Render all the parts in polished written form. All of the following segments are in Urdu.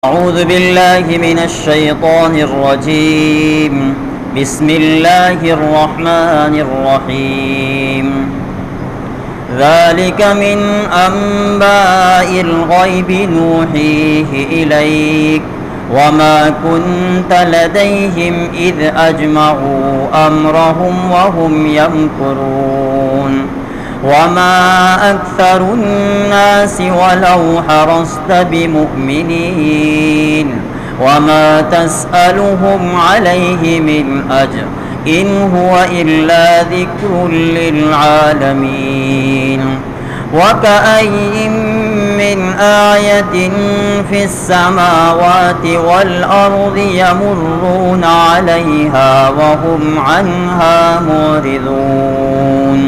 أعوذ بالله من الشيطان الرجيم. بسم الله الرحمن الرحيم. ذلك من أنباء الغيب نوحيه إليك وما كنت لديهم إذ أجمعوا أمرهم وهم يمكرون وما أكثر الناس ولو حرصت بمؤمنين وما تسألهم عليه من أجر إن هو إلا ذكر للعالمين. وكأي من آية في السماوات والأرض يمرون عليها وهم عنها معرضون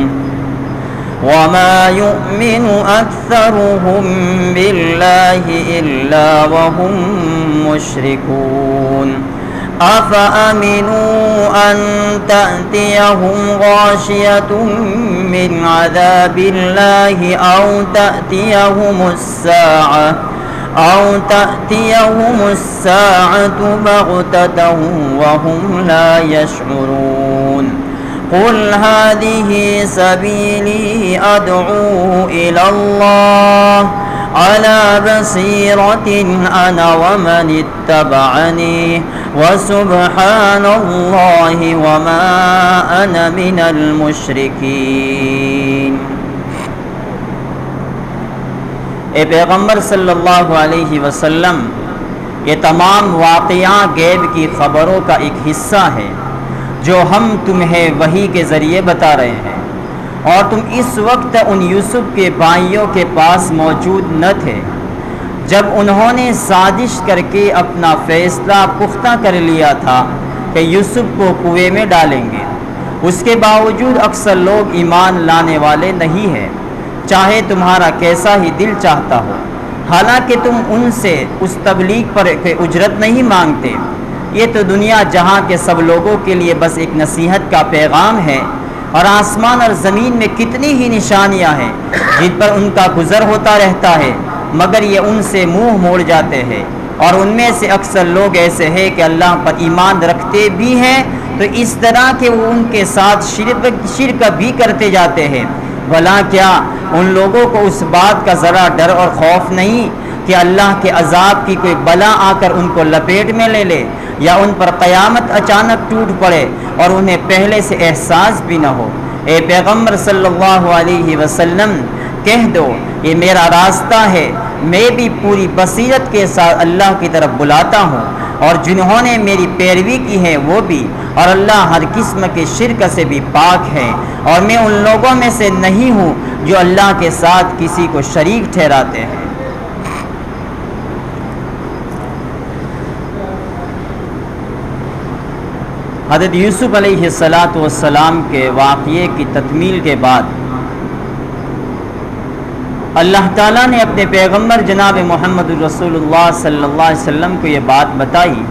وما يؤمن أكثرهم بالله إلا وهم مشركون. أفأمنوا أن تأتيهم غاشية من عذاب الله أو تأتيهم الساعة بغتة وهم لا يشعرون. قل هذه سبيلي أدعو إلى الله على بصيرة أنا ومن اتبعني وسبحان الله وما أنا من المشركين. اے پیغمبر صلی اللہ علیہ وسلم، یہ تمام واقعات غیب کی خبروں کا ایک حصہ ہے جو ہم تمہیں وحی کے ذریعے بتا رہے ہیں، اور تم اس وقت ان یوسف کے بھائیوں کے پاس موجود نہ تھے جب انہوں نے سازش کر کے اپنا فیصلہ پختہ کر لیا تھا کہ یوسف کو کنویں میں ڈالیں گے۔ اس کے باوجود اکثر لوگ ایمان لانے والے نہیں ہیں، چاہے تمہارا کیسا ہی دل چاہتا ہو، حالانکہ تم ان سے اس تبلیغ پر اجرت نہیں مانگتے۔ یہ تو دنیا جہاں کے سب لوگوں کے لیے بس ایک نصیحت کا پیغام ہے، اور آسمان اور زمین میں کتنی ہی نشانیاں ہیں جن پر ان کا گزر ہوتا رہتا ہے، مگر یہ ان سے منہ موڑ جاتے ہیں، اور ان میں سے اکثر لوگ ایسے ہیں کہ اللہ پر ایمان رکھتے بھی ہیں تو اس طرح کہ وہ ان کے ساتھ شرک بھی کرتے جاتے ہیں۔ بھلا کیا ان لوگوں کو اس بات کا ذرا ڈر اور خوف نہیں کہ اللہ کے عذاب کی کوئی بلا آ کر ان کو لپیٹ میں لے لے، یا ان پر قیامت اچانک ٹوٹ پڑے اور انہیں پہلے سے احساس بھی نہ ہو؟ اے پیغمبر صلی اللہ علیہ وسلم، کہہ دو یہ میرا راستہ ہے، میں بھی پوری بصیرت کے ساتھ اللہ کی طرف بلاتا ہوں، اور جنہوں نے میری پیروی کی ہے وہ بھی، اور اللہ ہر قسم کے شرک سے بھی پاک ہے، اور میں ان لوگوں میں سے نہیں ہوں جو اللہ کے ساتھ کسی کو شریک ٹھہراتے ہیں۔ حضرت یوسف علیہ السلام کے واقعے کی تکمیل کے بعد اللہ تعالیٰ نے اپنے پیغمبر جناب محمد رسول اللہ صلی اللہ علیہ وسلم کو یہ بات بتائی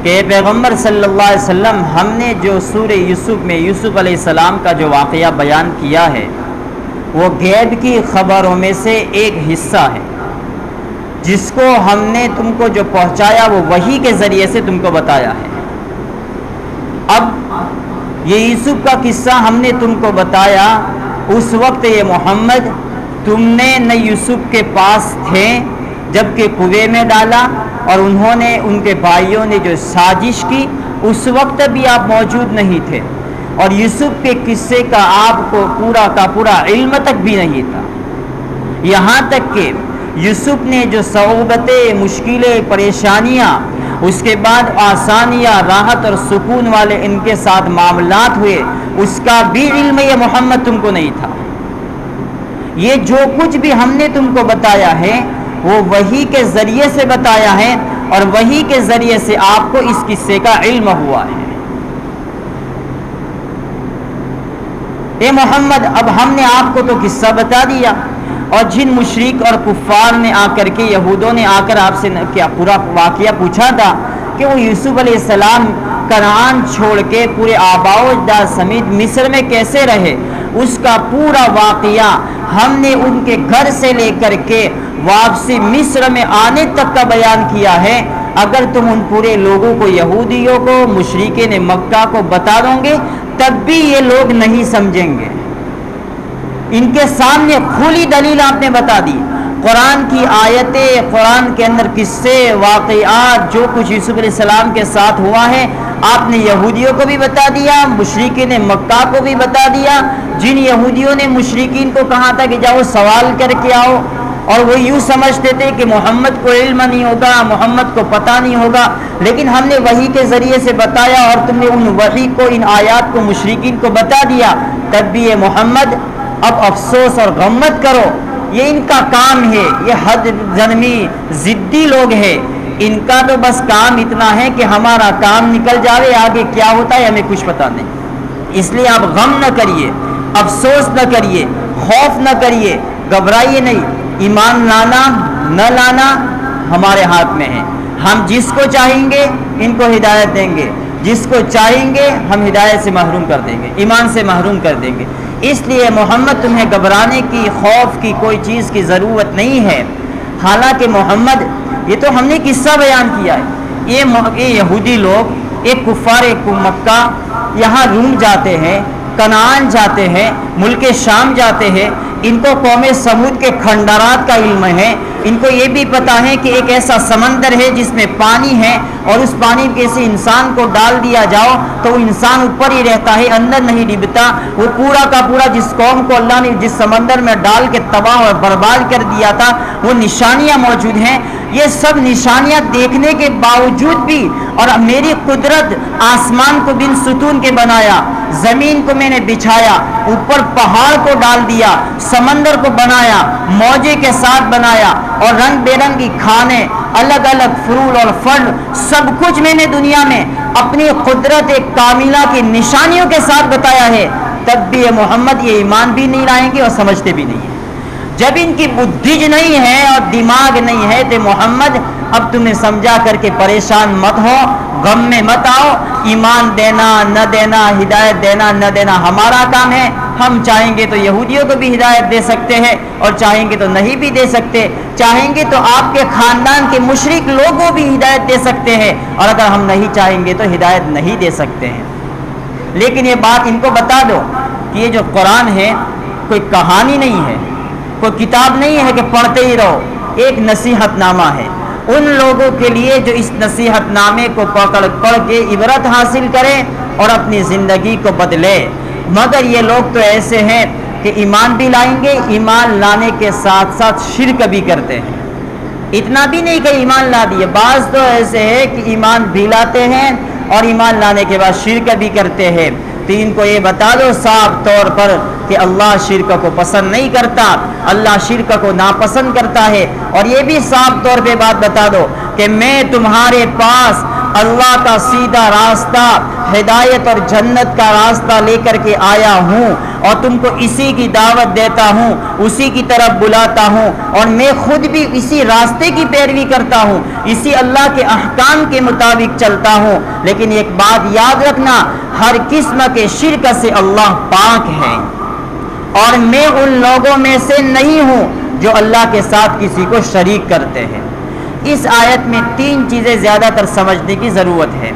کہ پیغمبر صلی اللہ علیہ وسلم، ہم نے جو سورہ یوسف میں یوسف علیہ السلام کا جو واقعہ بیان کیا ہے وہ غیب کی خبروں میں سے ایک حصہ ہے، جس کو ہم نے تم کو جو پہنچایا وہ وحی کے ذریعے سے تم کو بتایا ہے۔ اب یہ یوسف کا قصہ ہم نے تم کو بتایا، اس وقت یہ محمد تم نے نہ یوسف کے پاس تھے جب کہ کنویں میں ڈالا، اور انہوں نے ان کے بھائیوں نے جو سازش کی اس وقت بھی آپ موجود نہیں تھے، اور یوسف کے قصے کا آپ کو پورا کا پورا علم تک بھی نہیں تھا، یہاں تک کہ یوسف نے جو صعوبتیں، مشکلیں، پریشانیاں، اس کے بعد آسانیاں، راحت اور سکون والے ان کے ساتھ معاملات ہوئے، اس کا بھی علم یہ محمد تم کو نہیں تھا۔ یہ جو کچھ بھی ہم نے تم کو بتایا ہے وہ وحی کے ذریعے سے بتایا ہے، اور وحی کے ذریعے سے آپ کو اس قصے کا علم ہوا ہے۔ اے محمد، اب ہم نے آپ کو تو قصہ بتا دیا، اور جن مشرک اور کفار نے آ کر کے، یہودوں نے آ کر آپ سے کیا پورا واقعہ پوچھا تھا کہ وہ یوسف علیہ السلام کنعان چھوڑ کے پورے آباء و اجداد سمیت مصر میں کیسے رہے، اس کا پورا واقعہ ہم نے ان کے گھر سے لے کر کے واپسی مصر میں آنے تک کا بیان کیا ہے. اگر تم ان پورے لوگوں کو، یہودیوں کو، مشرکین مکہ کو بتا دو گے تب بھی یہ لوگ نہیں سمجھیں گے. ان کے سامنے کھلی دلیل آپ نے بتا دی. قرآن کی آیتیں، قرآن کے اندر قصے، واقعات، جو کچھ یوسف علیہ السلام کے ساتھ ہوا ہے آپ نے یہودیوں کو بھی بتا دیا، مشرکین مکہ کو بھی بتا دیا. جن یہودیوں نے مشرکین کو کہا تھا کہ جاؤ سوال کر کے آؤ، اور وہ یوں سمجھتے تھے کہ محمد کو علم نہیں ہوگا، محمد کو پتہ نہیں ہوگا، لیکن ہم نے وحی کے ذریعے سے بتایا اور تم نے ان وحی کو، ان آیات کو مشرکین کو بتا دیا، تب بھی یہ محمد اب افسوس اور غم مت کرو. یہ ان کا کام ہے، یہ حد ظلمی ضدی لوگ ہیں. ان کا تو بس کام اتنا ہے کہ ہمارا کام نکل جاوے، آگے کیا ہوتا ہے ہمیں کچھ پتہ نہیں. اس لیے آپ غم نہ کریے، افسوس نہ کریے، خوف نہ کریے، گھبرائیے نہیں. ایمان لانا نہ لانا ہمارے ہاتھ میں ہے. ہم جس کو چاہیں گے ان کو ہدایت دیں گے، جس کو چاہیں گے ہم ہدایت سے محروم کر دیں گے، ایمان سے محروم کر دیں گے. اس لیے محمد تمہیں گھبرانے کی، خوف کی کوئی چیز کی ضرورت نہیں ہے. حالانکہ محمد، یہ تو ہم نے قصہ بیان کیا ہے، یہ یہودی لوگ، ایک کفار مکہ یہاں روم جاتے ہیں، کنعان جاتے ہیں، ملک شام جاتے ہیں. ان کو قوم سمود کے کھنڈرات کا علم ہے. ان کو یہ بھی پتا ہے کہ ایک ایسا سمندر ہے جس میں پانی ہے، اور اس پانی میں کسی انسان کو ڈال دیا جاؤ تو وہ انسان اوپر ہی رہتا ہے، اندر نہیں ڈوبتا. وہ پورا کا پورا جس قوم کو اللہ نے جس سمندر میں ڈال کے تباہ اور برباد کر دیا تھا، وہ نشانیاں موجود ہیں. یہ سب نشانیاں دیکھنے کے باوجود بھی، اور میری قدرت آسمان کو بن ستون کے بنایا، زمین کو میں نے بچھایا، اوپر پہاڑ کو ڈال دیا، سمندر کو بنایا، موجے کے ساتھ بنایا، اور رنگ برنگی کھانے، الگ الگ پھول اور پھل، سب کچھ میں نے دنیا میں اپنی قدرت کاملہ کی نشانیوں کے ساتھ بتایا ہے. تب بھی یہ محمد یہ ایمان بھی نہیں لائیں گے اور سمجھتے بھی نہیں ہیں. جب ان کی بدھج نہیں ہے اور دماغ نہیں ہے تو محمد اب تمہیں سمجھا کر کے پریشان مت ہو، غم میں مت آؤ. ایمان دینا نہ دینا، ہدایت دینا نہ دینا ہمارا کام ہے. ہم چاہیں گے تو یہودیوں کو بھی ہدایت دے سکتے ہیں، اور چاہیں گے تو نہیں بھی دے سکتے. چاہیں گے تو آپ کے خاندان کے مشرک لوگوں بھی ہدایت دے سکتے ہیں، اور اگر ہم نہیں چاہیں گے تو ہدایت نہیں دے سکتے ہیں. لیکن یہ بات ان کو بتا دو کہ یہ جو قرآن ہے کوئی کہانی نہیں ہے، کوئی کتاب نہیں ہے کہ پڑھتے ہی رہو. ایک نصیحت نامہ ہے ان لوگوں کے لیے جو اس نصیحت نامے کو پڑھ کے عبرت حاصل کریں اور اپنی زندگی کو بدلے. مگر یہ لوگ تو ایسے ہیں کہ ایمان بھی لائیں گے، ایمان لانے کے ساتھ ساتھ شرک بھی کرتے ہیں. اتنا بھی نہیں کہ ایمان لا دیے، بعض تو ایسے ہیں کہ ایمان بھی لاتے ہیں اور ایمان لانے کے بعد شرک بھی کرتے ہیں. تو ان کو یہ بتا دو صاف طور پر کہ اللہ شرک کو پسند نہیں کرتا، اللہ شرک کو ناپسند کرتا ہے. اور یہ بھی صاف طور پہ بات بتا دو کہ میں تمہارے پاس اللہ کا سیدھا راستہ، ہدایت اور جنت کا راستہ لے کر کے آیا ہوں، اور تم کو اسی کی دعوت دیتا ہوں، اسی کی طرف بلاتا ہوں، اور میں خود بھی اسی راستے کی پیروی کرتا ہوں، اسی اللہ کے احکام کے مطابق چلتا ہوں. لیکن ایک بات یاد رکھنا، ہر قسم کے شرک سے اللہ پاک ہے، اور میں ان لوگوں میں سے نہیں ہوں جو اللہ کے ساتھ کسی کو شریک کرتے ہیں. اس آیت میں 3 چیزیں زیادہ تر سمجھنے کی ضرورت ہے.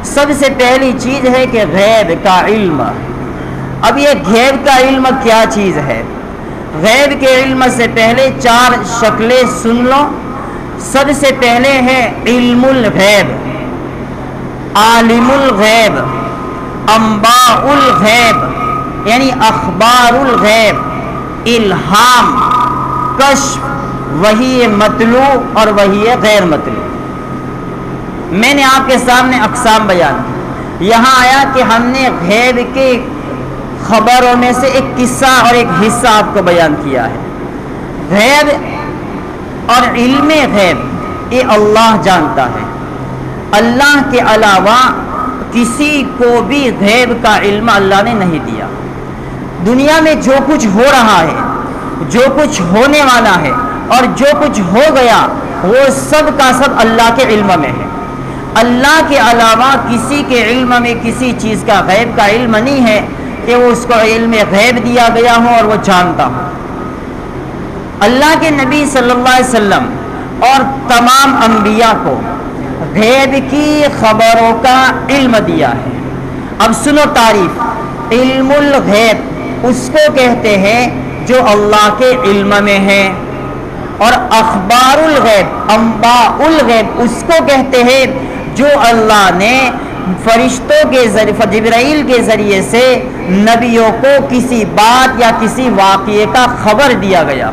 سب سے پہلی چیز ہے کہ غیب کا علم. اب یہ غیب کا علم کیا چیز ہے؟ غیب کے علم سے پہلے 4 شکلیں سن لو. سب سے پہلے ہے علم الغیب، عالم الغیب، انباء الغیب یعنی اخبار الغیب، الہام، کشف، وحی مطلوع اور وحی غیر مطلوع. میں نے آپ کے سامنے اقسام بیان کی. یہاں آیا کہ ہم نے غیب کے خبروں میں سے ایک قصہ اور ایک حصہ آپ کو بیان کیا ہے. غیب اور علم غیب یہ اللہ جانتا ہے. اللہ کے علاوہ کسی کو بھی غیب کا علم اللہ نے نہیں دیا. دنیا میں جو کچھ ہو رہا ہے، جو کچھ ہونے والا ہے اور جو کچھ ہو گیا، وہ سب کا سب اللہ کے علم میں ہے. اللہ کے علاوہ کسی کے علم میں کسی چیز کا غیب کا علم نہیں ہے کہ وہ اس کو علم غیب دیا گیا ہو اور وہ جانتا ہو. اللہ کے نبی صلی اللہ علیہ وسلم اور تمام انبیاء کو غیب کی خبروں کا علم دیا ہے۔ اب سنو تعریف، علم الغیب اس کو کہتے ہیں جو اللہ کے علم میں ہے، اور اخبار الغیب، انباء الغیب اس کو کہتے ہیں جو اللہ نے فرشتوں کے ذریعے، جبرائیل کے ذریعے سے نبیوں کو کسی بات یا کسی واقعے کا خبر دیا گیا،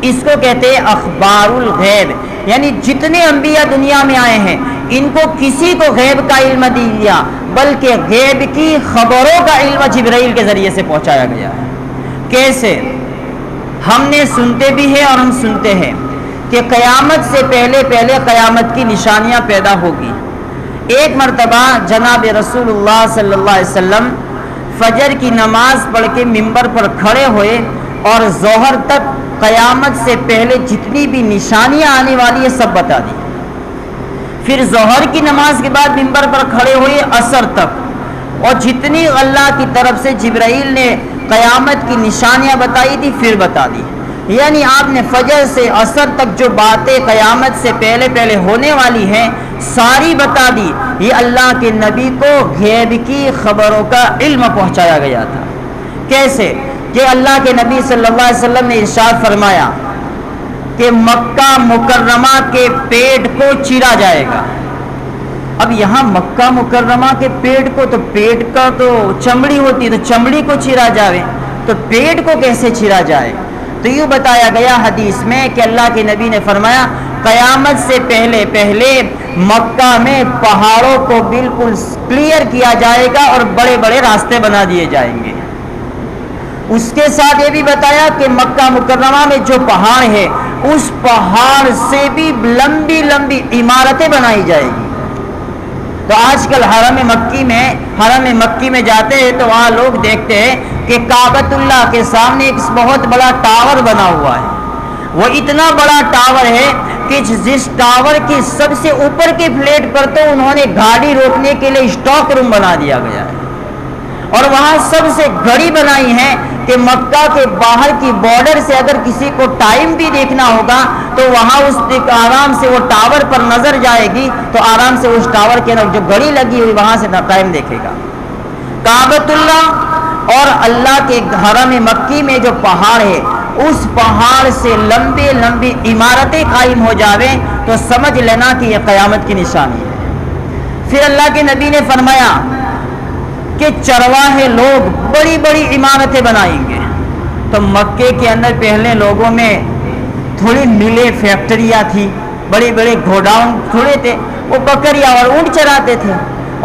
اس کو کہتے ہیں اخبار الغیب۔ یعنی جتنے انبیاء دنیا میں آئے ہیں ان کو کسی کو غیب کا علم دیا، بلکہ غیب کی خبروں کا علم جبرائیل کے ذریعے سے پہنچایا گیا ہے۔ کیسے؟ ہم نے سنتے بھی ہیں اور ہم سنتے ہیں کہ قیامت سے پہلے قیامت کی نشانیاں پیدا ہوگی۔ ایک مرتبہ جناب رسول اللہ صلی اللہ علیہ وسلم فجر کی نماز پڑھ کے ممبر پر کھڑے ہوئے اور ظہر تک قیامت سے پہلے جتنی بھی نشانیاں آنے والی ہیں سب بتا دی۔ پھر ظہر کی نماز کے بعد ممبر پر کھڑے ہوئے عصر تک، اور جتنی اللہ کی طرف سے جبرائیل نے قیامت کی نشانیاں بتائی تھی پھر بتا دی۔ یعنی آپ نے فجر سے عصر تک جو باتیں قیامت سے پہلے ہونے والی ہیں ساری بتا دی۔ یہ اللہ کے نبی کو غیب کی خبروں کا علم پہنچایا گیا تھا۔ کیسے؟ کہ اللہ کے نبی صلی اللہ علیہ وسلم نے ارشاد فرمایا کہ مکہ مکرمہ کے پیٹ کو چیرا جائے گا۔ اب یہاں مکہ مکرمہ کے پیٹ کو، تو پیٹ کا تو چمڑی ہوتی، تو چمڑی کو چیرا جائے تو پیٹ کو کیسے چیرا جائے؟ تو یوں بتایا گیا حدیث میں کہ اللہ کے نبی نے فرمایا قیامت سے پہلے مکہ میں پہاڑوں کو بالکل کلیئر کیا جائے گا اور بڑے بڑے راستے بنا دیے جائیں گے۔ اس کے ساتھ یہ بھی بتایا کہ مکہ مکرمہ میں جو پہاڑ ہے اس پہاڑ سے بھی لمبی لمبی عمارتیں بنائی جائے گی۔ تو آج کل حرم مکی میں جاتے ہیں تو وہاں لوگ دیکھتے ہیں کہ کعبۃ اللہ کے سامنے ایک بہت بڑا ٹاور بنا ہوا ہے۔ وہ اتنا بڑا ٹاور ہے کہ جس ٹاور کی سب سے اوپر کے فلیٹ پر تو انہوں نے گاڑی روکنے کے لیے اسٹاک روم بنا دیا گیا ہے، اور وہاں سب سے گھڑی بنائی ہے کہ مکہ کے باہر کی بارڈر سے اگر کسی کو ٹائم بھی دیکھنا ہوگا تو وہاں اس آرام سے وہ ٹاور پر نظر جائے گی تو آرام سے اس ٹاور کے اندر جو گھڑی لگی ہوئی وہاں سے ٹائم دیکھے گا۔ کعبۃ اللہ اور اللہ کے حرم مکی میں جو پہاڑ ہے اس پہاڑ سے لمبی لمبی عمارتیں قائم ہو جاویں تو سمجھ لینا کہ یہ قیامت کی نشانی ہے۔ پھر اللہ کے نبی نے فرمایا کہ چرواہے لوگ بڑی بڑی عمارتیں بنائیں گے۔ تو مکے کے اندر پہلے لوگوں میں تھوڑی ملیں فیکٹریاں تھی، بڑے بڑے گوڈاؤن تھوڑے تھے، وہ بکریاں اور اونٹ چراتے تھے،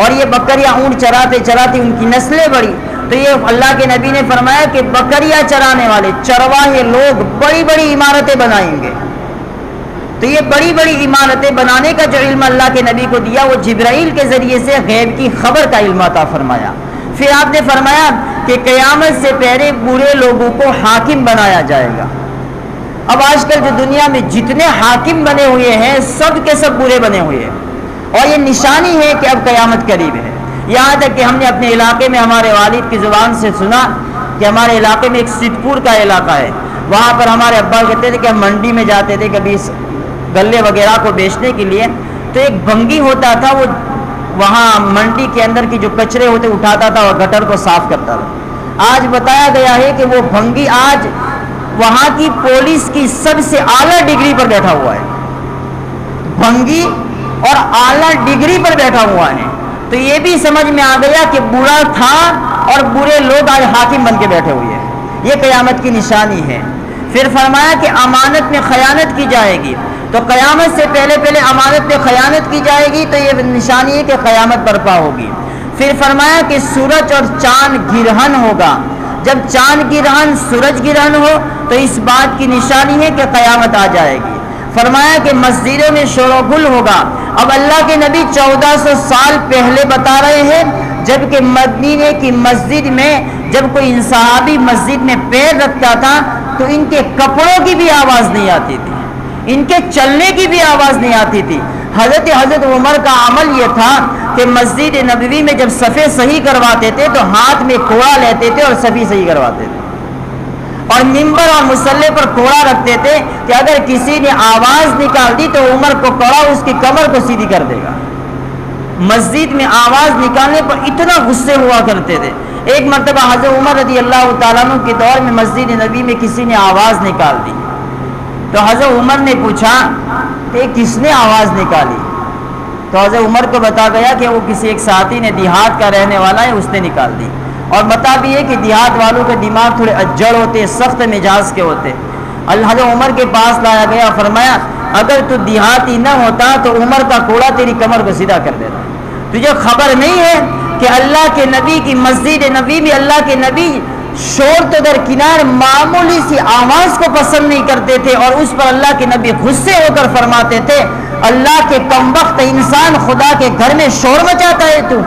اور یہ بکریاں اونٹ چراتے ان کی نسلیں بڑی۔ تو یہ اللہ کے نبی نے فرمایا کہ بکریاں چرانے والے چرواہے لوگ بڑی بڑی عمارتیں بنائیں گے۔ تو یہ بڑی بڑی عمارتیں بنانے کا جو علم اللہ کے نبی کو دیا وہ جبرائیل کے ذریعے سے غیب کی خبر کا علم عطا فرمایا۔ پھر آپ نے فرمایا کہ قیامت سے پہلے برے لوگوں کو حاکم بنایا جائے گا۔ اب آج کل جو دنیا میں جتنے حاکم بنے ہوئے ہیں سب کے سب برے بنے ہوئے ہیں، اور یہ نشانی ہے کہ اب قیامت قریب ہے۔ یہاں تک کہ ہم نے اپنے علاقے میں ہمارے والد کی زبان سے سنا کہ ہمارے علاقے میں ایک سدپور کا علاقہ ہے، وہاں پر ہمارے ابا کہتے تھے کہ ہم منڈی میں جاتے تھے کبھی گلے وغیرہ کو بیچنے کے لیے، تو ایک بھنگی ہوتا تھا، وہ وہاں منڈی کے اندر کی جو کچرے ہوتے اٹھاتا تھا اور گٹر کو صاف کرتا تھا۔ آج بتایا گیا ہے کہ وہ بھنگی آج وہاں کی پولیس کی سب سے اعلیٰ ڈگری پر بیٹھا ہوا ہے، بھنگی اور اعلیٰ ڈگری پر بیٹھا ہوا ہے۔ تو یہ بھی سمجھ میں آ گیا کہ برا تھا اور برے لوگ آج حاکم بن کے بیٹھے ہوئے ہیں، یہ قیامت کی نشانی ہے۔ پھر فرمایا کہ امانت میں خیانت کی جائے گی، تو قیامت سے پہلے امانت پہ خیانت کی جائے گی تو یہ نشانی ہے کہ قیامت برپا ہوگی۔ پھر فرمایا کہ سورج اور چاند گرہن ہوگا، جب چاند گرہن سورج گرہن ہو تو اس بات کی نشانی ہے کہ قیامت آ جائے گی۔ فرمایا کہ مسجدوں میں شور و گل ہوگا۔ اب اللہ کے نبی 1400 سال پہلے بتا رہے ہیں، جبکہ مدینے کی مسجد میں جب کوئی صحابی مسجد میں پیر رکھتا تھا تو ان کے کپڑوں کی بھی آواز نہیں آتی تھی، ان کے چلنے کی بھی آواز نہیں آتی تھی۔ حضرت عمر کا عمل یہ تھا کہ مسجد نبوی میں جب صفیں صحیح کرواتے تھے تو ہاتھ میں کوڑا لیتے تھے اور صفیں صحیح کرواتے تھے۔ اور ممبر اور مصلی پر کوڑا رکھتے تھے کہ اگر کسی نے آواز نکال دی تو عمر کو کوڑا اس کی کمر کو سیدھی کر دے گا۔ مسجد میں آواز نکالنے پر اتنا غصے ہوا کرتے تھے۔ ایک مرتبہ حضرت عمر رضی اللہ تعالیٰ عنہ کے دور میں مسجد نبی میں کسی نے آواز نکال دی تو حضرت عمر نے پوچھا کہ کس نے آواز نکالی؟ تو حضرت عمر کو بتا گیا کہ وہ کسی ایک ساتھی نے، دیہات کا رہنے والا ہے، اس نے نکال دی۔ اور بتا بھی ہے کہ دیہات والوں کے دماغ تھوڑے اجڑ ہوتے، سخت مزاج کے ہوتے۔ حضرت عمر کے پاس لایا گیا، فرمایا اگر تو دیہاتی نہ ہوتا تو عمر کا کوڑا تیری کمر کو سیدھا کر دیتا۔ تجھے خبر نہیں ہے کہ اللہ کے نبی کی مسجد نبی میں اللہ کے نبی شور تو درکنار معمولی سی آواز کو پسند نہیں کرتے تھے، اور اس پر اللہ کے نبی غصے ہو کر فرماتے تھے اللہ کے کمبخت انسان، خدا کے گھر میں شور مچاتا ہے تو،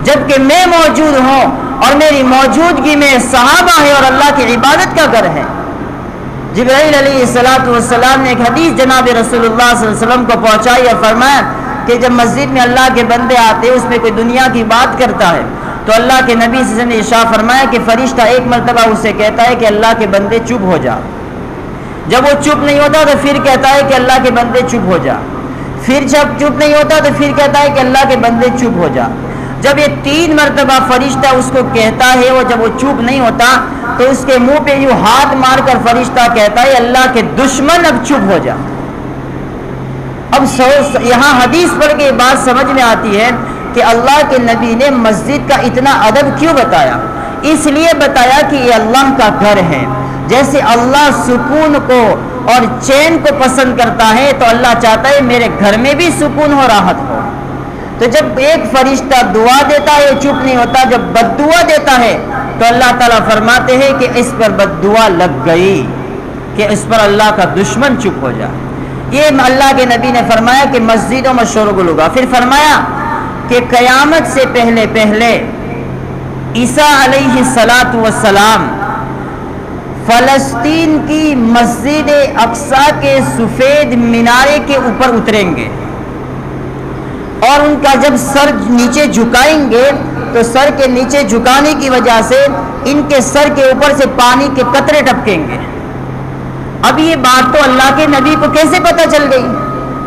جبکہ میں موجود ہوں اور میری موجودگی میں صحابہ ہے اور اللہ کی عبادت کا گھر ہے۔ جبرائیل علیہ السلام نے ایک حدیث جناب رسول اللہ صلی اللہ علیہ وسلم کو پہنچائی اور فرمایا کہ جب مسجد میں اللہ کے بندے آتے اس میں کوئی دنیا کی بات کرتا ہے تو اللہ کے نبی صلی اللہ علیہ وسلم نے ارشاد فرمایا کہ فرشتہ ایک مرتبہ اسے کہتا ہے کہ اللہ کے بندے چپ ہو جا، جب وہ چپ نہیں ہوتا تو پھر کہتا ہے کہ اللہ کے بندے چپ ہو جا، پھر جب چپ نہیں ہوتا تو پھر کہتا ہے کہ اللہ کے بندے چپ ہو جا۔ جب یہ 3 مرتبہ فرشتہ اس کو کہتا ہے، وہ جب وہ چپ نہیں ہوتا تو اس کے منہ پہ یوں ہاتھ مار کر فرشتہ کہتا ہے اللہ کے دشمن اب چپ ہو جا۔ اب یہاں حدیث پڑھ کے یہ بات سمجھ میں آتی ہے کہ اللہ کے نبی نے مسجد کا اتنا ادب کیوں بتایا؟ اس لیے بتایا کہ یہ اللہ کا گھر ہے۔ جیسے اللہ سکون کو اور چین کو پسند کرتا ہے تو اللہ چاہتا ہے میرے گھر میں بھی سکون ہو، راحت ہو۔ تو جب ایک فرشتہ دعا دیتا ہے چپ نہیں ہوتا، جب بد دعا دیتا ہے تو اللہ تعالیٰ فرماتے ہیں کہ اس پر بد دعا لگ گئی، کہ اس پر اللہ کا دشمن چپ ہو جائے۔ یہ اللہ کے نبی نے فرمایا کہ مسجدوں میں شور ہوگا۔ پھر فرمایا کہ قیامت سے پہلے پہلے عیسیٰ علیہ السلام فلسطین کی مسجد اقصی کے سفید مینارے کے اوپر اتریں گے، اور ان کا جب سر نیچے جھکائیں گے تو سر کے نیچے جھکانے کی وجہ سے ان کے سر کے اوپر سے پانی کے قطرے ٹپکیں گے۔ اب یہ بات تو اللہ کے نبی کو کیسے پتہ چل گئی؟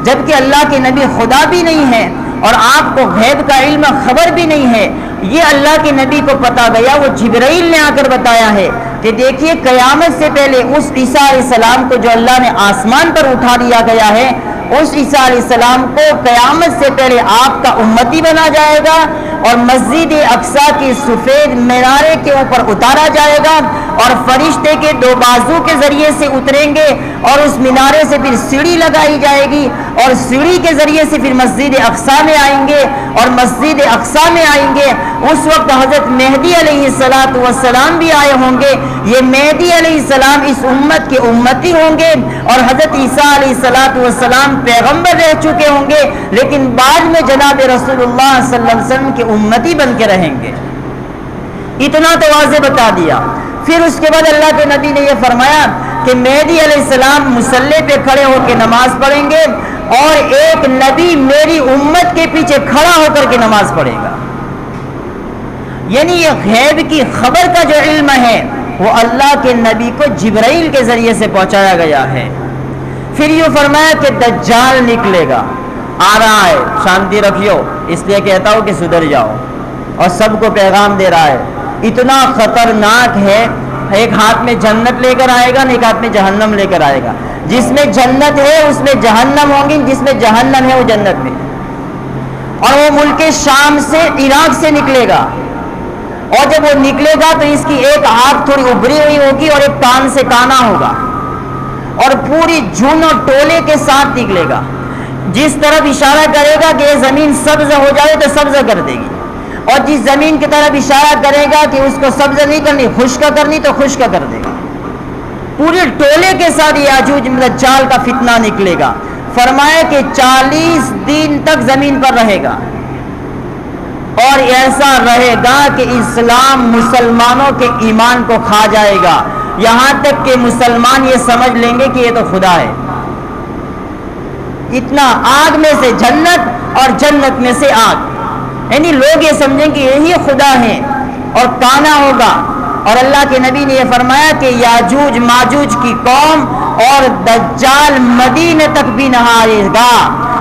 جبکہ اللہ کے نبی خدا بھی نہیں ہے اور آپ کو غیب کا علم خبر بھی نہیں ہے، یہ اللہ کے نبی کو پتہ گیا، وہ جبرائیل نے آ کر بتایا ہے کہ دیکھیے قیامت سے پہلے اس عیسیٰ علیہ السلام کو جو اللہ نے آسمان پر اٹھا دیا گیا ہے، اس عیسیٰ علیہ السلام کو قیامت سے پہلے آپ کا امتی بنا جائے گا اور مسجد اقصی کی سفید مینارے کے اوپر اتارا جائے گا، اور فرشتے کے 2 بازو کے ذریعے سے اتریں گے، اور اس مینارے سے پھر سیڑھی لگائی جائے گی، اور سیڑھی کے ذریعے سے پھر مسجد اقصی میں آئیں گے، اور مسجد اقصی میں آئیں گے اس وقت حضرت مہدی علیہ السلام بھی آئے ہوں گے۔ یہ مہدی علیہ السلام اس امت کے امتی ہوں گے، اور حضرت عیسیٰ علیہ السلام پیغمبر رہ چکے ہوں گے، لیکن بعد میں جناب رسول اللہ صلی اللہ علیہ وسلم کے امتی بن کے رہیں گے۔ اتنا تو واضح بتا دیا۔ پھر اس کے بعد اللہ کے نبی نے یہ فرمایا کہ مہدی علیہ السلام مصلی پہ کھڑے ہو کے نماز پڑھیں گے، اور ایک نبی میری امت کے پیچھے کھڑا ہو کر کے نماز پڑھے گا۔ یعنی یہ غیب کی خبر کا جو علم ہے وہ اللہ کے نبی کو جبرائیل کے ذریعے سے پہنچایا گیا ہے۔ پھر یہ فرمایا کہ دجال نکلے گا، آ رہا ہے، شانتی رکھیو، اس لیے کہتا ہوں کہ سدھر جاؤ، اور سب کو پیغام دے رہا ہے۔ اتنا خطرناک ہے، ایک ہاتھ میں جنت لے کر آئے گا، ایک ہاتھ میں جہنم لے کر آئے گا۔ جس میں جنت ہے اس میں جہنم ہوں گی، جس میں جہنم ہے وہ جنت میں، اور وہ ملک شام سے، عراق سے نکلے گا، اور جب وہ نکلے گا تو اس کی ایک آنکھ تھوڑی ابھری ہوئی ہوگی اور ایک کان سے کانا ہوگا، اور پوری جھن اور ٹولے کے ساتھ نکلے گا۔ جس طرف اشارہ کرے گا کہ یہ زمین سبز ہو جائے تو سبز کر دے گی، اور جس زمین کی طرف اشارہ کرے گا کہ اس کو سبز نہیں کرنی، خشک کرنی، تو خشک کر دے گا۔ پورے ٹولے کے ساتھ یاجوج دجال کا فتنہ نکلے گا۔ فرمایا کہ 40 دن تک زمین پر رہے گا، اور ایسا رہے گا کہ اسلام مسلمانوں کے ایمان کو کھا جائے گا، یہاں تک کہ مسلمان یہ سمجھ لیں گے کہ یہ تو خدا ہے۔ اتنا آگ میں سے جنت اور جنت میں سے آگ، یعنی لوگ یہ سمجھیں کہ یہی خدا ہے، اور کانا ہوگا، اور اللہ کے نبی نے یہ فرمایا کہ یاجوج ماجوج کی قوم اور دجال مدینے تک بھی نہ آئے گا۔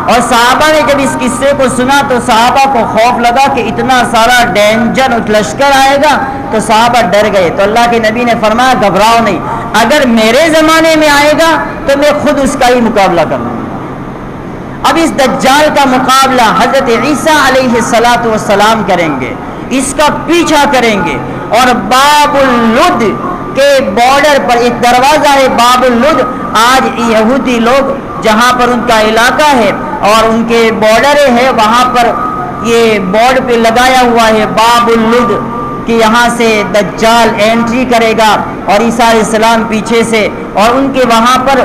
اور صحابہ نے جب اس قصے کو سنا تو صحابہ کو خوف لگا کہ اتنا سارا ڈینجر لشکر آئے گا، تو صحابہ ڈر گئے۔ تو اللہ کے نبی نے فرمایا گھبراؤ نہیں، اگر میرے زمانے میں آئے گا تو میں خود اس کا ہی مقابلہ کر لوں گا۔ اب اس دجال کا مقابلہ حضرت عیسیٰ علیہ السلام کریں گے، اس کا پیچھا کریں گے، اور باب اللد کے بارڈر پر ایک دروازہ ہے باب اللد، آج یہودی لوگ جہاں پر ان کا علاقہ ہے اور ان کے بارڈر ہے وہاں پر یہ بورڈ پہ لگایا ہوا ہے باب اللد کہ یہاں سے دجال انٹری کرے گا اور عیسیٰ علیہ السلام پیچھے سے، اور ان کے وہاں پر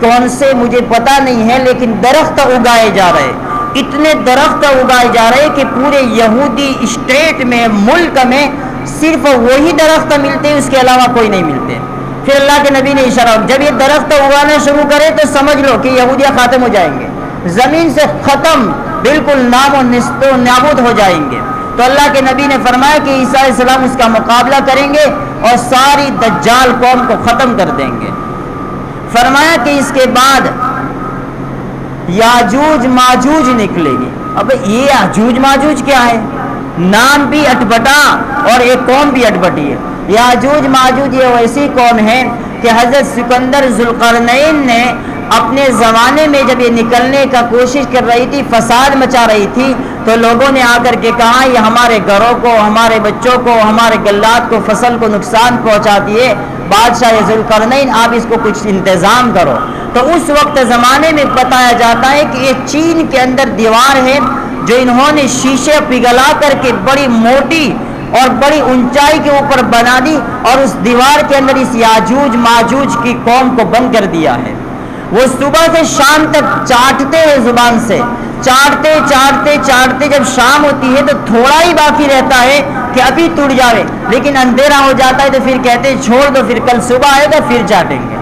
کون سے مجھے پتہ نہیں ہے لیکن درخت اگائے جا رہے، اتنے درخت اگائے جا رہے کہ پورے یہودی اسٹیٹ میں ملک میں صرف وہی درخت ملتے، اس کے علاوہ کوئی نہیں ملتے۔ پھر اللہ کے نبی نے اشارہ، جب یہ درخت اگانا شروع کرے تو سمجھ لو کہ یہودیاں ختم ہو جائیں گے، زمین سے ختم، بالکل نام و نست و نابود ہو جائیں گے۔ تو اللہ کے نبی نے فرمایا کہ عیسیٰ علیہ السلام اس کا مقابلہ کریں گے اور ساری دجال قوم کو ختم کر دیں گے۔ فرمایا کہ اس کے بعد یاجوج ماجوج نکلے گی۔ اب یہ یاجوج ماجوج کیا ہے؟ نام بھی اٹپٹا اور ایک قوم بھی اٹپٹی ہے۔ یاجوج ماجوج یہ ویسی قوم ہے کہ حضرت سکندر ذوالقرنین نے اپنے زمانے میں جب یہ نکلنے کا کوشش کر رہی تھی، فساد مچا رہی تھی، تو لوگوں نے آ کر کے کہا یہ ہمارے گھروں کو، ہمارے بچوں کو، ہمارے غلات کو، فصل کو نقصان پہنچاتی ہے، بادشاہ ذوالقرنین آپ اس کو کچھ انتظام کرو۔ تو اس وقت زمانے میں بتایا جاتا ہے کہ یہ چین کے اندر دیوار ہے جو انہوں نے شیشے پگھلا کر کے بڑی موٹی اور بڑی اونچائی کے اوپر بنا دی، اور اس دیوار کے اندر اس یاجوج ماجوج کی قوم کو بند کر دیا ہے۔ وہ صبح سے شام تک چاٹتے ہیں، زبان سے چاٹتے چاٹتے چاٹتے جب شام ہوتی ہے تو تھوڑا ہی باقی رہتا ہے کہ ابھی ٹوٹ جاوے، لیکن اندھیرا ہو جاتا ہے تو پھر کہتے ہیں چھوڑ دو، پھر کل صبح آئے گا پھر چاٹیں گے،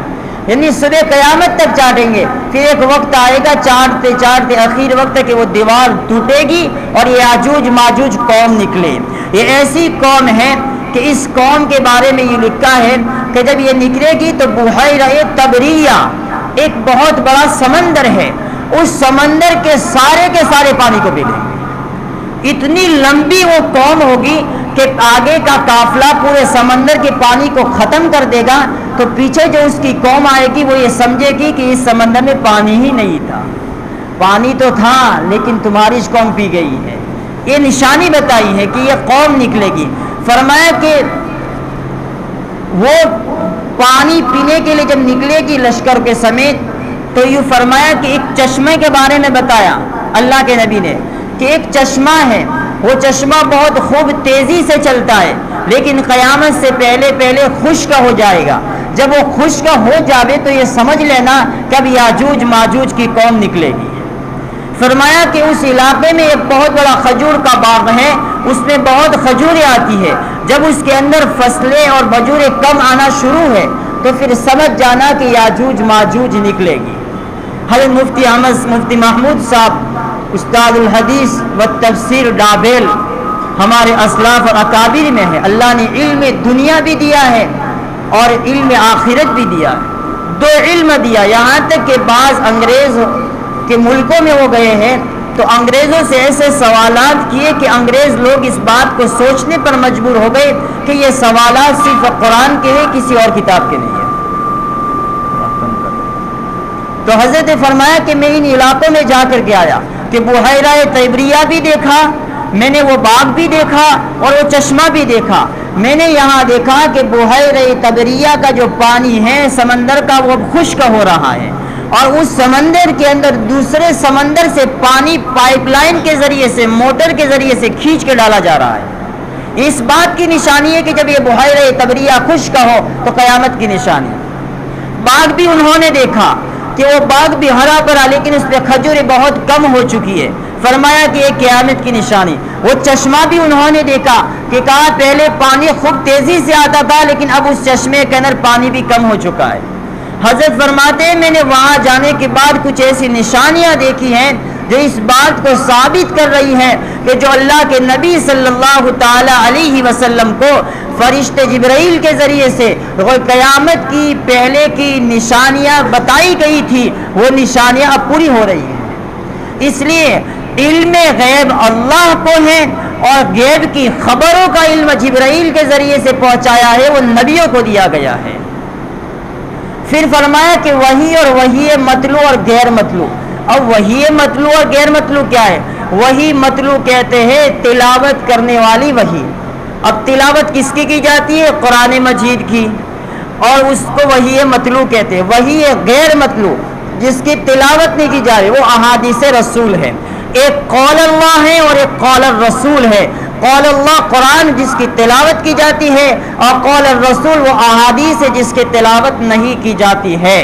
یعنی صبح قیامت تک چاٹیں گے۔ پھر ایک وقت آئے گا چاٹتے چاٹتے آخر وقت کہ وہ دیوار ٹوٹے گی اور یہ یاجوج ماجوج قوم نکلے۔ یہ ایسی قوم ہے کہ اس قوم کے بارے میں یہ لکھا ہے کہ جب یہ نکلے گی تو بحیرہ تبریہ، ایک بہت بڑا سمندر ہے، اس سمندر کے سارے پانی کو پی لیں گے۔ اتنی لمبی وہ قوم ہوگی کہ آگے کا قافلہ پورے سمندر کے پانی کو ختم کر دے گا، تو پیچھے جو اس کی قوم آئے گی وہ یہ سمجھے گی کہ اس سمندر میں پانی ہی نہیں تھا، پانی تو تھا لیکن تمہاری قوم پی گئی ہے۔ یہ نشانی بتائی ہے کہ یہ قوم نکلے گی۔ فرمایا کہ وہ پانی پینے کے لیے جب نکلے گی لشکر کے سمیت، تو یوں فرمایا کہ ایک چشمے کے بارے میں بتایا اللہ کے نبی نے کہ ایک چشمہ ہے، وہ چشمہ بہت خوب تیزی سے چلتا ہے، لیکن قیامت سے پہلے خشک ہو جائے گا۔ جب وہ خشک ہو جاوے تو یہ سمجھ لینا کہ اب یاجوج ماجوج کی قوم نکلے گی۔ فرمایا کہ اس علاقے میں ایک بہت بڑا کھجور کا باغ ہے، اس میں بہت کھجوریں آتی ہے، جب اس کے اندر فصلیں اور کھجوریں کم آنا شروع ہے تو پھر سمجھ جانا کہ یاجوج ماجوج نکلے گی۔ حضرت مفتی محمود صاحب استاد الحدیث و تفسیر ڈابیل ہمارے اسلاف اور اکابر میں ہے، اللہ نے علم دنیا بھی دیا ہے اور علم آخرت بھی دیا ہے، دو علم دیا۔ یہاں تک کہ بعض انگریز کے ملکوں میں وہ گئے ہیں تو انگریزوں سے ایسے سوالات کیے کہ انگریز لوگ اس بات کو سوچنے پر مجبور ہو گئے کہ یہ سوالات صرف قرآن کے ہیں، کسی اور کتاب کے نہیں ہے۔ تو حضرت فرمایا کہ میں ان علاقوں میں جا کر کے آیا کہ بحیرہ تبریہ بھی دیکھا، میں نے وہ باغ بھی دیکھا اور وہ چشمہ بھی دیکھا۔ میں نے یہاں دیکھا کہ بحیرہ تبریہ کا جو پانی ہے سمندر کا وہ خشک ہو رہا ہے، اور اس سمندر کے اندر دوسرے سمندر سے پانی پائپ لائن کے ذریعے سے، موٹر کے ذریعے سے کھینچ کے ڈالا جا رہا ہے۔ اس بات کی نشانی ہے کہ جب یہ بحیرہ تبریہ خشک ہو تو قیامت کی نشانی۔ باغ بھی انہوں نے دیکھا کہ وہ باغ بھی ہرا بھرا لیکن اس پہ کھجوریں بہت کم ہو چکی ہے، فرمایا کہ یہ قیامت کی نشانی۔ وہ چشمہ بھی انہوں نے دیکھا کہ کہا پہلے پانی خوب تیزی سے آتا تھا لیکن اب اس چشمے کے اندر پانی بھی کم ہو چکا ہے۔ حضرت فرماتے ہیں میں نے وہاں جانے کے بعد کچھ ایسی نشانیاں دیکھی ہیں جو اس بات کو ثابت کر رہی ہیں کہ جو اللہ کے نبی صلی اللہ تعالی علیہ وسلم کو فرشتے جبرائیل کے ذریعے سے قیامت کی پہلے کی نشانیاں بتائی گئی تھی، وہ نشانیاں اب پوری ہو رہی ہیں۔ اس لیے علم غیب اللہ کو ہے اور غیب کی خبروں کا علم جبرائیل کے ذریعے سے پہنچایا ہے، وہ نبیوں کو دیا گیا ہے۔ پھر فرمایا کہ وحی اور وحی مطلوع اور غیر مطلوع۔ اب وحی مطلوع اور غیر مطلوع کیا ہے؟ وحی مطلوع کہتے ہیں تلاوت کرنے والی وحی۔ اب تلاوت کس کی جاتی ہے؟ قرآن مجید کی، اور اس کو وحی مطلوع کہتے ہیں۔ وحی غیر مطلوع جس کی تلاوت نہیں کی جا رہی وہ احادیث رسول ہے۔ ایک قول اللہ ہے اور ایک قول الرسول ہے۔ قول اللہ قرآن جس کی تلاوت کی جاتی ہے، اور قول الرسول وہ احادیث ہے جس کی تلاوت نہیں کی جاتی ہے۔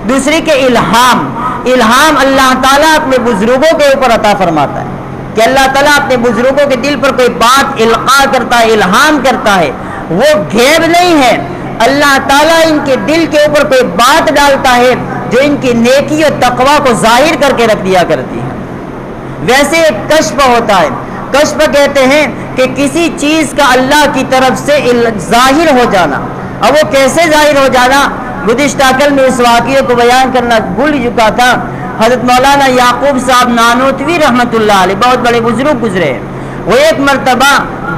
دوسری کہ الہام اللہ تعالیٰ اپنے بزرگوں کے اوپر عطا فرماتا ہے، کہ اللہ تعالیٰ اپنے بزرگوں کے دل پر کوئی بات القاء کرتا ہے، الہام کرتا ہے، وہ غیب نہیں ہے۔ اللہ تعالیٰ ان کے دل کے اوپر کوئی بات ڈالتا ہے جو ان کی نیکی اور تقوی کو ظاہر کر کے رکھ دیا کرتی ہے۔ ویسے ایک کشف ہوتا ہے، کشف کہتے ہیں کہ کسی چیز کا اللہ کی طرف سے ظاہر ہو جانا۔ اب وہ کیسے ظاہر ہو جانا؟ گزشتہ کل میں اس واقعے کو بیان کرنا بھول چکا تھا۔ حضرت مولانا یعقوب صاحب نانوتوی رحمۃ اللہ علیہ بہت بڑے بزرگ گزرے، وہ ایک مرتبہ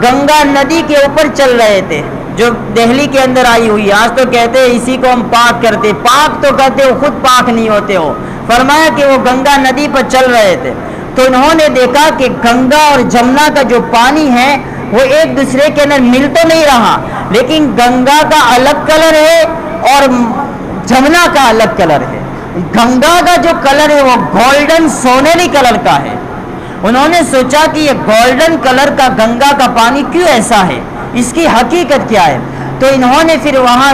گنگا ندی کے اوپر چل رہے تھے جو دہلی کے اندر آئی ہوئی۔ آج تو کہتے ہیں اسی کو ہم پاک کرتے، پاک تو کرتے ہو، خود پاک نہیں ہوتے ہو۔ فرمایا کہ وہ گنگا ندی پر چل رہے تھے تو انہوں نے دیکھا کہ گنگا اور جمنا کا جو پانی ہے وہ ایک دوسرے کے اندر مل تو نہیں رہا، لیکن گنگا کا الگ کلر ہے اور جمنا کا الگ کلر ہے۔ گنگا کا جو کلر ہے وہ گولڈن سونیری کلر کا ہے۔ انہوں نے سوچا کہ یہ گولڈن کلر کا گنگا کا پانی کیوں ایسا ہے، اس کی حقیقت کیا ہے؟ تو انہوں نے پھر وہاں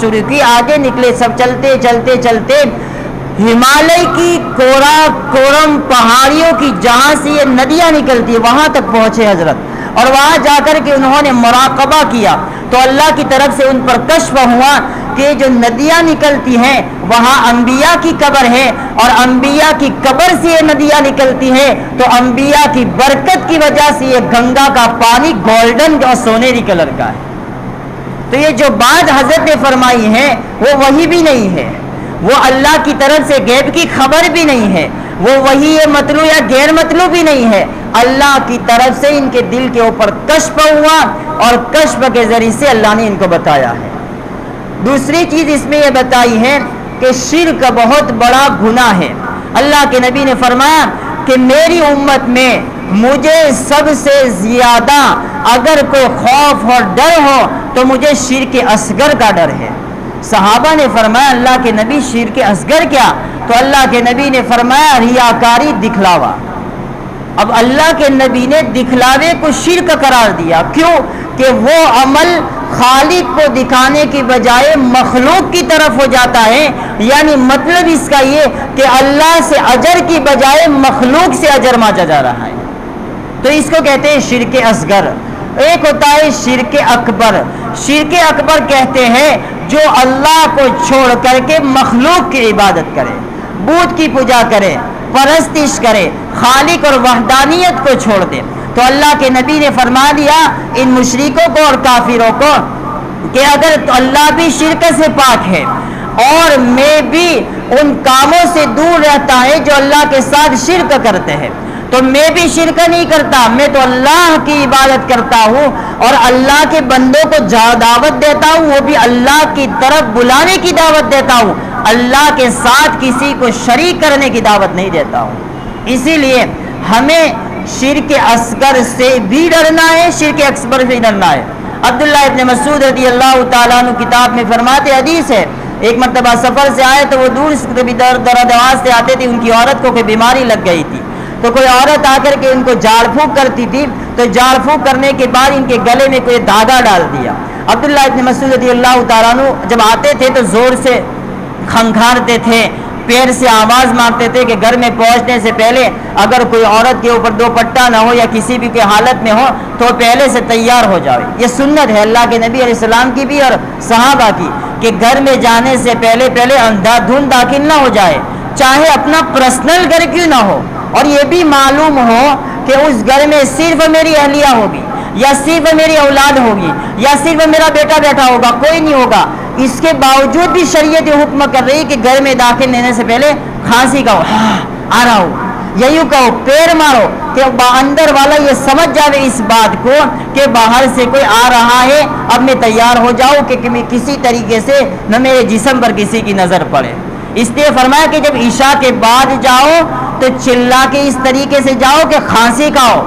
شروع کی، آگے نکلے، سب چلتے چلتے چلتے ہمالیہ کی کورم پہاڑیوں کی جہاں سے یہ ندیاں نکلتی ہیں وہاں تک پہنچے حضرت، اور وہاں جا کر کے انہوں نے مراقبہ کیا تو اللہ کی طرف سے ان پر کشف ہوا کہ جو ندیاں نکلتی ہیں وہاں انبیاء کی قبر ہے، اور انبیاء کی قبر سے یہ ندیاں نکلتی ہیں تو انبیاء کی برکت کی وجہ سے یہ گنگا کا پانی گولڈن اور سونیری کلر کا ہے۔ تو یہ جو بات حضرت نے فرمائی ہے وہ وہی بھی نہیں ہے، وہ اللہ کی طرف سے غیب کی خبر بھی نہیں ہے، وہ وحی مطلوع یا غیر مطلوع بھی نہیں ہے، اللہ کی طرف سے ان کے دل کے اوپر کشف ہوا اور کشف کے ذریعے سے اللہ نے ان کو بتایا ہے۔ دوسری چیز اس میں یہ بتائی ہے کہ شرک بہت بڑا گناہ ہے۔ اللہ کے نبی نے فرمایا کہ میری امت میں مجھے سب سے زیادہ اگر کوئی خوف اور ڈر ہو تو مجھے شرک اصغر کا ڈر ہے۔ صحابہ نے فرمایا اللہ کے نبی شرک اصغر کیا؟ تو اللہ کے نبی نے فرمایا ریاکاری، دکھلاوا۔ اب اللہ کے نبی نے دکھلاوے کو شرک قرار دیا، کیوں؟ کہ وہ عمل خالق کو دکھانے کی بجائے مخلوق کی طرف ہو جاتا ہے، یعنی مطلب اس کا یہ کہ اللہ سے اجر کی بجائے مخلوق سے اجر مانگا جا رہا ہے، تو اس کو کہتے ہیں شرک اصغر۔ ایک ہوتا ہے شرک اکبر۔ شرک اکبر کہتے ہیں جو اللہ کو چھوڑ کر کے مخلوق کی عبادت کرے، بت کی پوجا کرے، پرستش کرے، خالق اور وحدانیت کو چھوڑ دے۔ تو اللہ کے نبی نے فرما دیا ان مشرکوں کو اور کافروں کو کہ اگر تو اللہ بھی شرک سے پاک ہے اور میں بھی ان کاموں سے دور رہتا ہے جو اللہ کے ساتھ شرک کرتے ہیں، تو میں بھی شرک نہیں کرتا، میں تو اللہ کی عبادت کرتا ہوں اور اللہ کے بندوں کو دعوت دیتا ہوں، وہ بھی اللہ کی طرف بلانے کی دعوت دیتا ہوں، اللہ کے ساتھ کسی کو شریک کرنے کی دعوت نہیں دیتا ہوں۔ اسی لیے ہمیں شرک اصغر سے بھی ڈرنا ہے، شرک اکبر سے ڈرنا ہے۔ عبداللہ ابن مسعود رضی اللہ تعالیٰ عنہ کتاب میں فرماتے، حدیث ہے، ایک مرتبہ سفر سے آئے تو وہ دور سے بھی دراز سے آتے تھے، ان کی عورت کو کوئی بیماری لگ گئی تھی، تو کوئی عورت آ کر کے ان کو جھاڑ پھونک کرتی تھی، تو جھاڑ پھونک کرنے کے بعد ان کے گلے میں کوئی دھاگا ڈال دیا۔ عبداللہ ابن مسعود رضی اللہ تعالیٰ عنہ جب آتے تھے تو زور سے کھنکھارتے تھے، پیر سے آواز مارتے تھے کہ گھر میں پہنچنے سے پہلے اگر کوئی عورت کے اوپر دوپٹہ نہ ہو یا کسی بھی کوئی حالت میں ہو تو پہلے سے تیار ہو جاؤ۔ یہ سنت ہے اللہ کے نبی علیہ السلام کی بھی اور صحابہ کی کہ گھر میں جانے سے پہلے دھن داخل نہ ہو جائے، چاہے اپنا پرسنل گھر کیوں نہ ہو، اور یہ بھی معلوم ہو کہ اس گھر میں صرف میری اہلیہ ہوگی، یا صرف میری اولاد ہوگی یا صرف میرا بیٹا بیٹا ہوگا، کوئی نہیں ہوگا. اس کے باوجود بھی شریعت حکم کر رہی کہ گھر میں داخل لینے سے پہلے کھانسی کا آ رہا ہو یا یوں کہو پیر مارو کہ اندر والا یہ سمجھ جاوے اس بات کو کہ باہر سے کوئی آ رہا ہے، اب میں تیار ہو جاؤں کہ میں کسی طریقے سے نہ میرے جسم پر کسی کی نظر پڑے. اس لیے فرمایا کہ جب عشاء کے بعد جاؤ تو چلا کے اس طریقے سے جاؤ کہ کھانسی کا ہو،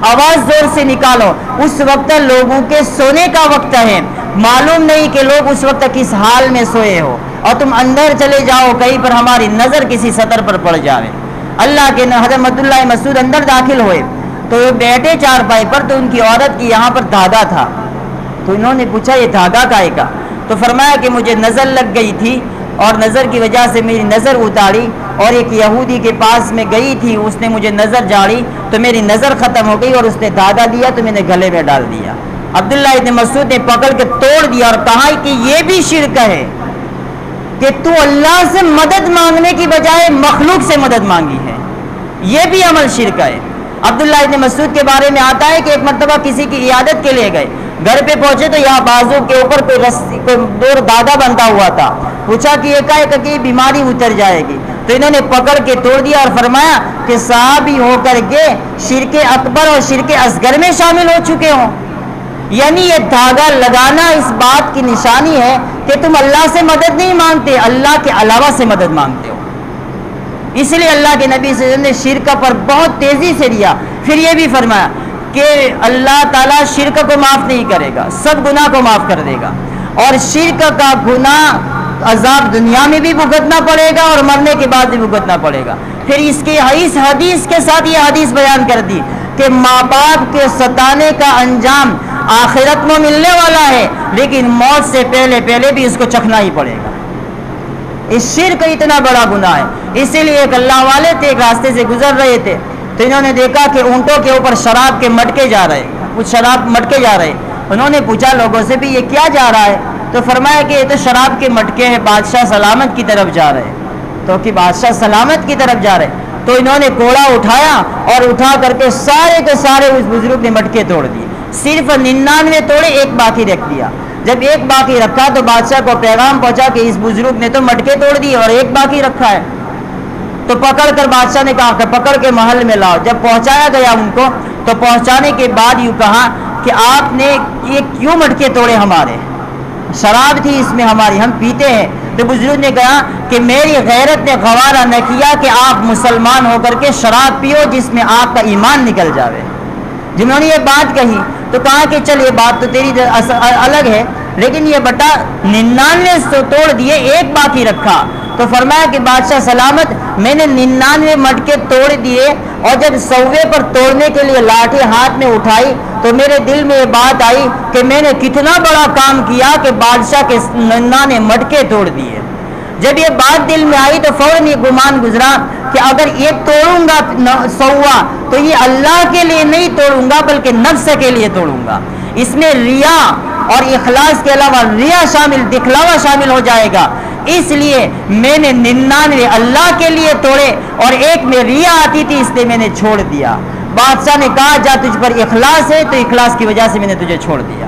آواز زور سے نکالو. اس وقت لوگوں کے سونے کا وقت ہے، معلوم نہیں کہ لوگ اس وقت کس حال میں سوئے ہو، اور تم اندر چلے جاؤ کہیں پر ہماری نظر کسی سطر پر پڑ جاوے. اللہ کے حضرت عبداللہ مسعود اندر داخل ہوئے تو وہ بیٹھے چارپائی پر، تو ان کی عورت کی یہاں پر دھاگا تھا. تو انہوں نے پوچھا یہ دھاگا کائے کا؟ تو فرمایا کہ مجھے نظر لگ گئی تھی اور نظر کی وجہ سے میری نظر اتاری، اور ایک یہودی کے پاس میں گئی تھی، اس نے مجھے نظر جاڑی تو میری نظر ختم ہو گئی، اور اس نے دھاگا دیا تو میں نے گلے میں ڈال دیا. عبداللہ ابن مسعود نے پکڑ کے توڑ دیا اور کہا کہ یہ بھی شرک ہے کہ تو اللہ سے مدد مانگنے کی بجائے مخلوق سے مدد مانگی ہے، یہ بھی عمل شرک ہے. عبداللہ ابن مسعود کے بارے میں آتا ہے کہ ایک مرتبہ کسی کی عیادت کے لیے گئے، گھر پہ پہنچے تو یہاں بازو کے اوپر کوئی رسی کوئی دور دھاگا بندھا ہوا تھا. پوچھا کہ یہ کہ بیماری اتر جائے گی، تو انہوں نے پکڑ کے توڑ دیا اور فرمایا کہ صحابی ہو کر کے شرک اکبر اور شرک اصغر میں شامل ہو چکے ہوں. یعنی یہ دھاگا لگانا اس بات کی نشانی ہے کہ تم اللہ سے مدد نہیں مانگتے، اللہ کے علاوہ سے مدد مانگتے ہو. اس لیے اللہ کے نبی صلی اللہ علیہ وسلم نے شرک پر بہت تیزی سے دیا. پھر یہ بھی فرمایا کہ اللہ تعالیٰ شرک کو معاف نہیں کرے گا، سب گناہ کو معاف کر دے گا، اور شرک کا گناہ عذاب دنیا میں بھی بھگتنا پڑے گا اور مرنے کے بعد بھی بھگتنا پڑے گا. پھر اس حدیث کے ساتھ یہ حدیث بیان کر دی کہ ماں باپ کے ستانے کا انجام آخرت میں ملنے والا ہے، لیکن موت سے پہلے بھی اس کو چکھنا ہی پڑے گا. اس شرک اتنا بڑا گناہ ہے. اسی لیے ایک اللہ والے تھے، ایک راستے سے گزر رہے تھے تو انہوں نے دیکھا کہ اونٹوں کے اوپر شراب کے مٹکے جا رہے، کچھ شراب مٹکے جا رہے. انہوں نے پوچھا لوگوں سے بھی یہ کیا جا رہا ہے؟ تو فرمایا کہ یہ تو شراب کے مٹکے ہیں، بادشاہ سلامت کی طرف جا رہے. تو کہ بادشاہ سلامت کی طرف جا رہے. تو انہوں نے کوڑا اٹھایا اور اٹھا کر کے سارے کے سارے اس بزرگ نے مٹکے توڑ دیے. صرف 99 توڑے، ایک باقی رکھ دیا. جب ایک باقی رکھا تو بادشاہ کو پیغام پہنچا کہ اس بزرگ نے تو مٹکے توڑ دیے اور ایک باقی رکھا ہے. تو پکڑ کر بادشاہ نے کہا کہ پکڑ کے محل میں لاؤ. جب پہنچایا گیا ان کو تو پہنچانے کے بعد یوں کہا کہ آپ نے یہ کیوں مٹکے توڑے؟ ہمارے شراب تھی اس میں ہماری، ہم پیتے ہیں. تو بزرگ نے کہا کہ میری غیرت نے گوارا نہ کیا کہ آپ مسلمان ہو کر کے شراب پیو جس میں آپ کا ایمان نکل جاوے. جنہوں نے یہ بات کہی تو کہا کہ چل یہ بات تو تیری الگ ہے، لیکن یہ بٹا 99 توڑ دیے، ایک باقی رکھا. تو فرمایا کہ بادشاہ سلامت، میں نے 99 مٹکے توڑ دیے، اور جب 100ویں پر توڑنے کے لیے لاٹھی ہاتھ میں اٹھائی تو میرے دل میں یہ بات آئی کہ میں نے کتنا بڑا کام کیا کہ بادشاہ کے 99 مٹکے توڑ دیے. جب یہ بات دل میں آئی تو فوراً یہ گمان گزرا کہ اگر یہ توڑوں گا 100واں تو یہ اللہ کے لیے نہیں توڑوں گا بلکہ نفس کے لیے توڑوں گا. اس میں ریا اور اخلاص کے علاوہ ریا شامل، دکھلاوا شامل ہو جائے گا. اس لیے میں نے 99 اللہ کے لیے توڑے اور ایک میں ریا آتی تھی، اس لیے میں نے چھوڑ دیا. بادشاہ نے کہا جا تجھ پر اخلاص ہے، تو اخلاص کی وجہ سے میں نے تجھے چھوڑ دیا.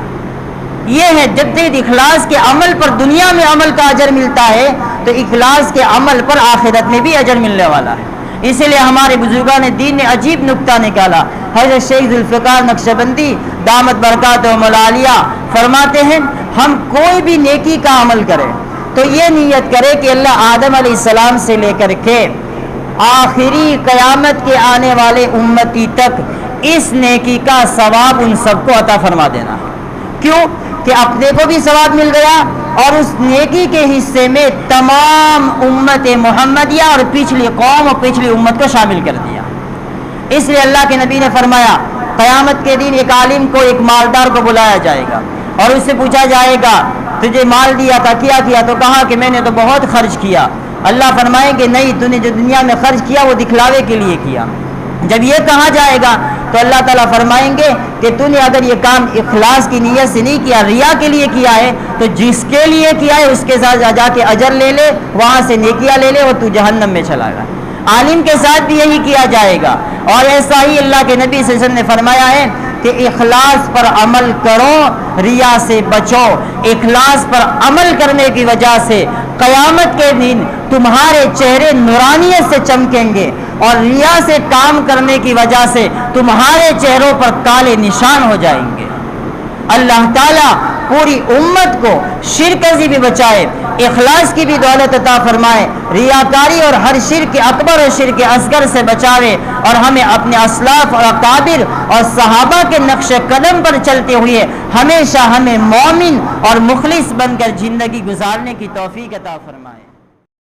یہ ہے جب تک اخلاص کے عمل پر دنیا میں عمل کا اجر ملتا ہے تو اخلاص کے عمل پر آخرت میں بھی اجر ملنے والا ہے. اسی لیے ہمارے بزرگان دین نے عجیب نکتہ نکالا. حضرت شیخ ذوالفقار نقشبندی دامت برکاتہم العالیہ فرماتے ہیں ہم کوئی بھی نیکی کا عمل کرے تو یہ نیت کرے کہ اللہ آدم علیہ السلام سے لے کر کے آخری قیامت کے آنے والے امتی تک اس نیکی کا ثواب ان سب کو عطا فرما دینا. کیوں کہ اپنے کو بھی ثواب مل گیا اور اس نیکی کے حصے میں تمام امت محمدیہ اور پچھلی قوم اور پچھلی امت کو شامل کر دیا. اس لیے اللہ کے نبی نے فرمایا قیامت کے دن ایک عالم کو، ایک مالدار کو بلایا جائے گا اور اس سے پوچھا جائے گا تجھے مال دیا تھا کیا کیا؟ تو کہا کہ میں نے تو بہت خرچ کیا. اللہ فرمائیں کہ نہیں، تو نے جو دنیا میں خرچ کیا وہ دکھلاوے کے لیے کیا. جب یہ کہا جائے گا تو اللہ تعالیٰ فرمائیں گے کہ تو نے اگر یہ کام اخلاص کی نیت سے نہیں کیا، ریا کے لیے کیا ہے، تو جس کے لیے کیا ہے اس کے ساتھ جا کے اجر لے لے، وہاں سے نیکیاں لے لے اور تو جہنم میں چلا گا. عالم کے ساتھ بھی یہی کیا جائے گا. اور ایسا ہی اللہ کے نبی صلی اللہ علیہ وسلم نے فرمایا ہے کہ اخلاص پر عمل کرو، ریا سے بچو۔ اخلاص پر عمل کرنے کی وجہ سے قیامت کے دن تمہارے چہرے نورانیت سے چمکیں گے، اور ریا سے کام کرنے کی وجہ سے تمہارے چہروں پر کالے نشان ہو جائیں گے۔ اللہ تعالیٰ پوری امت کو شرک سے بھی بچائے، اخلاص کی بھی دولت عطا فرمائے، ریاکاری اور ہر شرک اکبر اور شرک اصغر سے بچاوے، اور ہمیں اپنے اسلاف اور اکابر اور صحابہ کے نقش قدم پر چلتے ہوئے ہمیشہ ہمیں مومن اور مخلص بن کر زندگی گزارنے کی توفیق عطا فرمائے۔